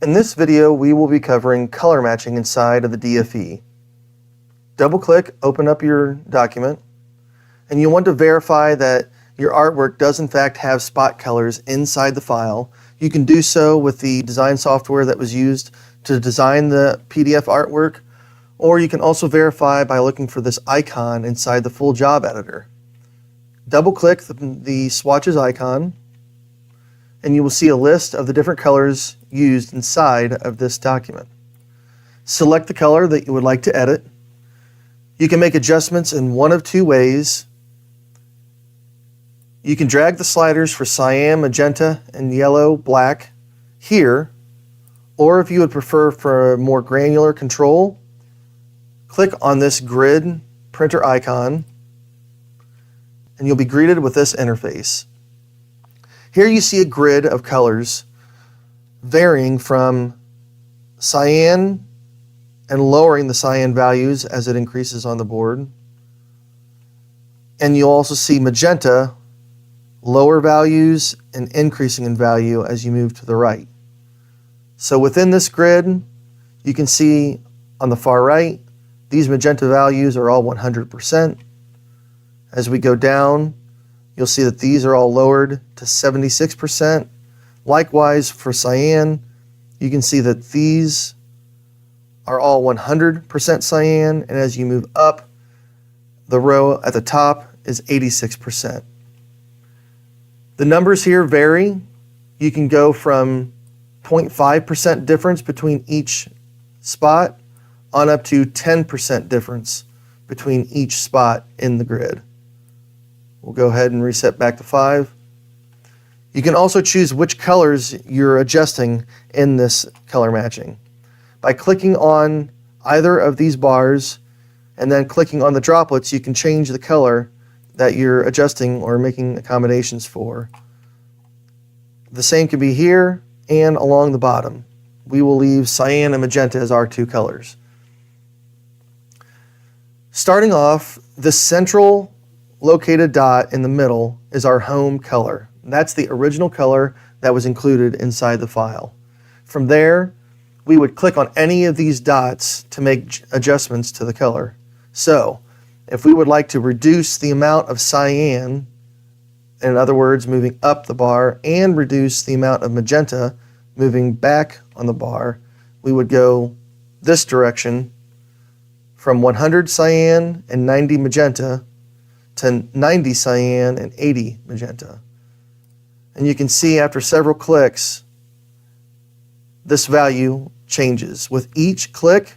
In this video, we will be covering color matching inside of the DFE. Double-click, open up your document, and you want to verify that your artwork does in fact have spot colors inside the file. You can do so with the design software that was used to design the PDF artwork, or you can also verify by looking for this icon inside the full job editor. Double-click the Swatches icon, and you will see a list of the different colors used inside of this document. Select the color that you would like to edit. You can make adjustments in one of two ways. You can drag the sliders for cyan, magenta, and yellow, black here, or if you would prefer for a more granular control, click on this grid printer icon, and you'll be greeted with this interface. Here you see a grid of colors varying from cyan and lowering the cyan values as it increases on the board. And you'll also see magenta, lower values and increasing in value as you move to the right. So within this grid, you can see on the far right, these magenta values are all 100%. As we go down, you'll see that these are all lowered to 76%. Likewise for cyan, you can see that these are all 100% cyan, and as you move up, the row at the top is 86%. The numbers here vary. You can go from 0.5% difference between each spot on up to 10% difference between each spot in the grid. We'll go ahead and reset back to 5. You can also choose which colors you're adjusting in this color matching. By clicking on either of these bars and then clicking on the droplets, you can change the color that you're adjusting or making accommodations for. The same can be here and along the bottom. We will leave cyan and magenta as our two colors. Starting off, the central located dot in the middle is our home color. That's the original color that was included inside the file. From there, we would click on any of these dots to make adjustments to the color. So, if we would like to reduce the amount of cyan, in other words, moving up the bar, and reduce the amount of magenta, moving back on the bar, we would go this direction from 100 cyan and 90 magenta to 90 cyan and 80 magenta. And you can see after several clicks, this value changes. With each click,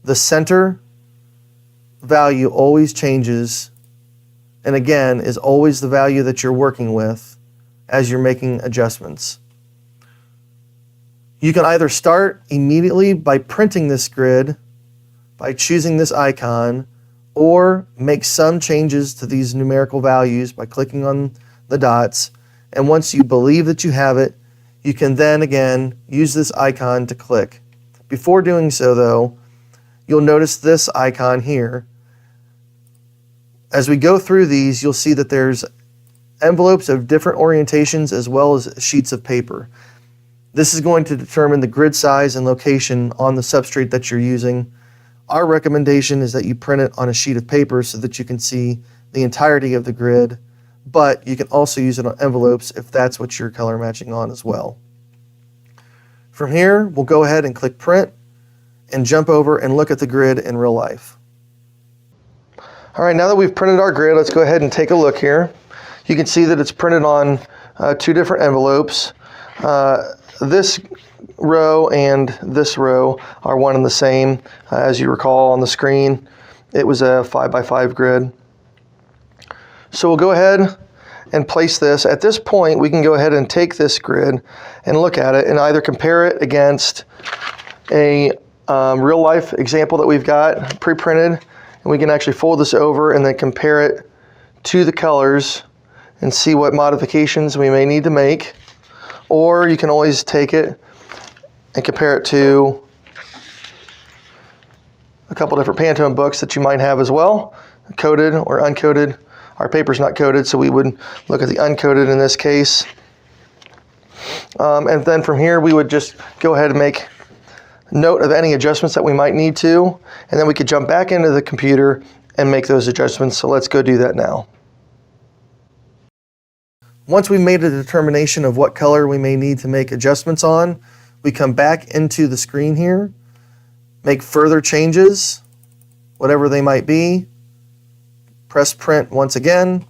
the center value always changes, and again, is always the value that you're working with as you're making adjustments. You can either start immediately by printing this grid, by choosing this icon, or make some changes to these numerical values by clicking on the dots. And once you believe that you have it, you can then again use this icon to click. Before doing so though, you'll notice this icon here. As we go through these, you'll see that there's envelopes of different orientations as well as sheets of paper. This is going to determine the grid size and location on the substrate that you're using. Our recommendation is that you print it on a sheet of paper so that you can see the entirety of the grid, but you can also use it on envelopes if that's what you're color matching on as well. From here, we'll go ahead and click print and jump over and look at the grid in real life. All right, now that we've printed our grid, let's go ahead and take a look here. You can see that it's printed on two different envelopes. This row and this row are one and the same. As you recall on the screen, it was a 5x5 grid. So we'll go ahead and place this. At this point, we can go ahead and take this grid and look at it and either compare it against a real life example that we've got pre-printed, and we can actually fold this over and then compare it to the colors and see what modifications we may need to make. Or you can always take it and compare it to a couple different Pantone books that you might have as well, coated or uncoated. Our paper's not coated, so we would look at the uncoated in this case. And then from here, we would just go ahead and make note of any adjustments that we might need to, and then we could jump back into the computer and make those adjustments. So let's go do that now. Once we've made a determination of what color we may need to make adjustments on, we come back into the screen here, make further changes, whatever they might be, press print once again.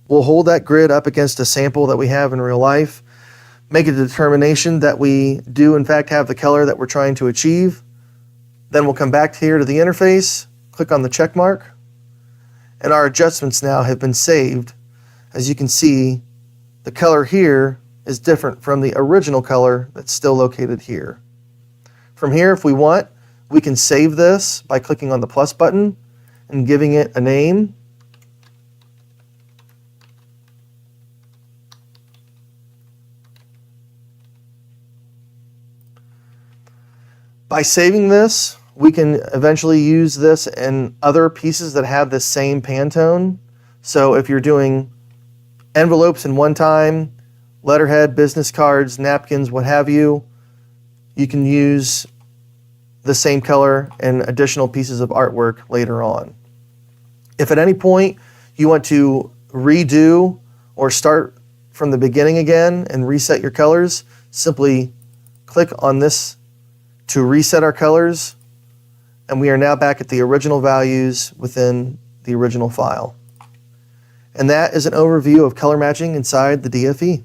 We'll hold that grid up against a sample that we have in real life, make a determination that we do in fact have the color that we're trying to achieve. Then we'll come back here to the interface, click on the check mark, and our adjustments now have been saved. As you can see, the color here is different from the original color that's still located here. From here, if we want, we can save this by clicking on the plus button and giving it a name. By saving this, we can eventually use this in other pieces that have the same Pantone. So if you're doing envelopes in one time, letterhead, business cards, napkins, what have you, you can use the same color in additional pieces of artwork later on. If at any point you want to redo or start from the beginning again and reset your colors, simply click on this to reset our colors, and we are now back at the original values within the original file. And that is an overview of color matching inside the DFE.